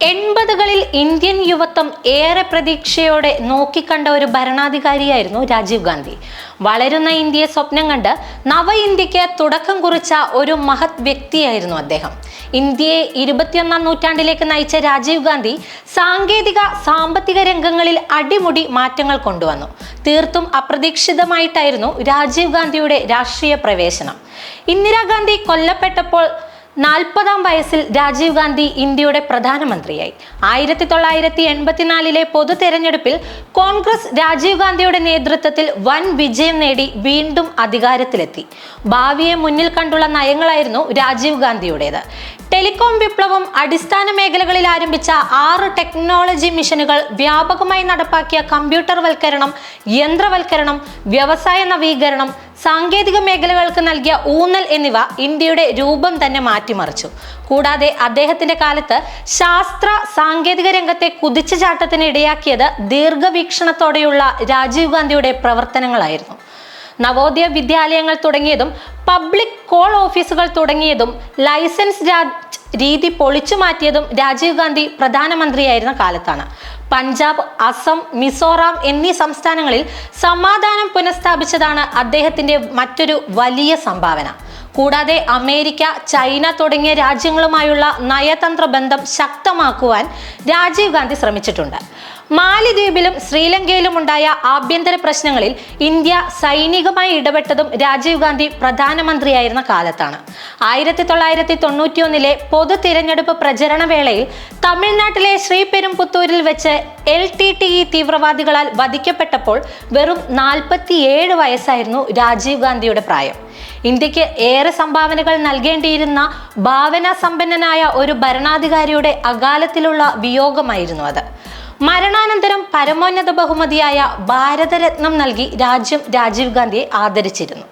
80കളിൽ Indian യുവത്വം ഏറെ പ്രതീക്ഷയോടെ നോക്കിക്കണ്ട ഒരു ഭരണാധികാരിയായിരുന്നു രാജീവ് ഗാന്ധി. വളരുന്ന ഇന്ത്യയെ സ്വപ്നം കണ്ട് നവ ഇന്ത്യക്ക് തുടക്കം കുറിച്ച ഒരു മഹത് വ്യക്തിയായിരുന്നു അദ്ദേഹം. ഇന്ത്യയെ 21ാം നൂറ്റാണ്ടിലേക്ക് നയിച്ച രാജീവ് ഗാന്ധി സാങ്കേതിക സാമ്പത്തിക രംഗങ്ങളിൽ അടിമുടി മാറ്റങ്ങൾ കൊണ്ടുവന്നു. തീർത്തും അപ്രതീക്ഷിതമായിട്ടായിരുന്നു രാജീവ് ഗാന്ധിയുടെ രാഷ്ട്രീയ പ്രവേശനം. ഇന്ദിരാഗാന്ധി കൊല്ലപ്പെട്ടപ്പോൾ 40ാം വയസ്സിൽ രാജീവ് ഗാന്ധി ഇന്ത്യയുടെ പ്രധാനമന്ത്രിയായി. 1984 പൊതു തെരഞ്ഞെടുപ്പിൽ കോൺഗ്രസ് രാജീവ് ഗാന്ധിയുടെ നേതൃത്വത്തിൽ വൻ വിജയം നേടി വീണ്ടും അധികാരത്തിലെത്തി. ഭാവിയെ മുന്നിൽ കണ്ടുള്ള നയങ്ങളായിരുന്നു രാജീവ് ഗാന്ധിയുടേത്. ടെലികോം വിപ്ലവം, അടിസ്ഥാന മേഖലകളിൽ ആരംഭിച്ച 6 ടെക്നോളജി മിഷനുകൾ, വ്യാപകമായി നടപ്പാക്കിയ കമ്പ്യൂട്ടർവൽക്കരണം, യന്ത്രവൽക്കരണം, വ്യവസായ നവീകരണം, സാങ്കേതിക മേഖലകൾക്ക് നൽകിയ ഊന്നൽ എന്നിവ ഇന്ത്യയുടെ രൂപം തന്നെ മാറ്റിമറിച്ചു. കൂടാതെ അദ്ദേഹത്തിന്റെ കാലത്ത് ശാസ്ത്ര സാങ്കേതിക രംഗത്തെ കുതിച്ചുചാട്ടത്തിന് ഇടയാക്കിയത് ദീർഘവീക്ഷണത്തോടെയുള്ള രാജീവ് ഗാന്ധിയുടെ പ്രവർത്തനങ്ങളായിരുന്നു. നവോദയ വിദ്യാലയങ്ങൾ തുടങ്ങിയതും പബ്ലിക് കോൾ ഓഫീസുകൾ തുടങ്ങിയതും ലൈസൻസ് രീതി പൊളിച്ചു മാറ്റിയതും രാജീവ് ഗാന്ധി പ്രധാനമന്ത്രിയായിരുന്ന കാലത്താണ്. പഞ്ചാബ്, അസം, മിസോറാം എന്നീ സംസ്ഥാനങ്ങളിൽ സമാധാനം പുനഃസ്ഥാപിച്ചതാണ് അദ്ദേഹത്തിന്റെ മറ്റൊരു വലിയ സംഭാവന. കൂടാതെ അമേരിക്ക, ചൈന തുടങ്ങിയ രാജ്യങ്ങളുമായുള്ള നയതന്ത്ര ബന്ധം ശക്തമാക്കുവാൻ രാജീവ് ഗാന്ധി ശ്രമിച്ചിട്ടുണ്ട്. മാലിദ്വീപിലും ശ്രീലങ്കയിലും ഉണ്ടായ ആഭ്യന്തര പ്രശ്നങ്ങളിൽ ഇന്ത്യ സൈനികമായി ഇടപെട്ടതും രാജീവ് ഗാന്ധി പ്രധാനമന്ത്രിയായിരുന്ന കാലത്താണ്. 1991 പൊതു തിരഞ്ഞെടുപ്പ് പ്രചരണ വേളയിൽ തമിഴ്നാട്ടിലെ ശ്രീപെരുമ്പുത്തൂരിൽ വെച്ച് LTTE തീവ്രവാദികളാൽ വധിക്കപ്പെട്ടപ്പോൾ വെറും 47 വയസ്സായിരുന്നു രാജീവ് ഗാന്ധിയുടെ പ്രായം. ഇന്ത്യക്ക് ഏറെ സംഭാവനകൾ നൽകേണ്ടിയിരുന്ന ഭാവന സമ്പന്നനായ ഒരു ഭരണാധികാരിയുടെ അകാലത്തിലുള്ള വിയോഗമായിരുന്നു അത്. മരണാനന്തരം പരമോന്നത ബഹുമതിയായ ഭാരതരത്നം നൽകി രാജ്യം രാജീവ് ഗാന്ധിയെ ആദരിച്ചിരുന്നു.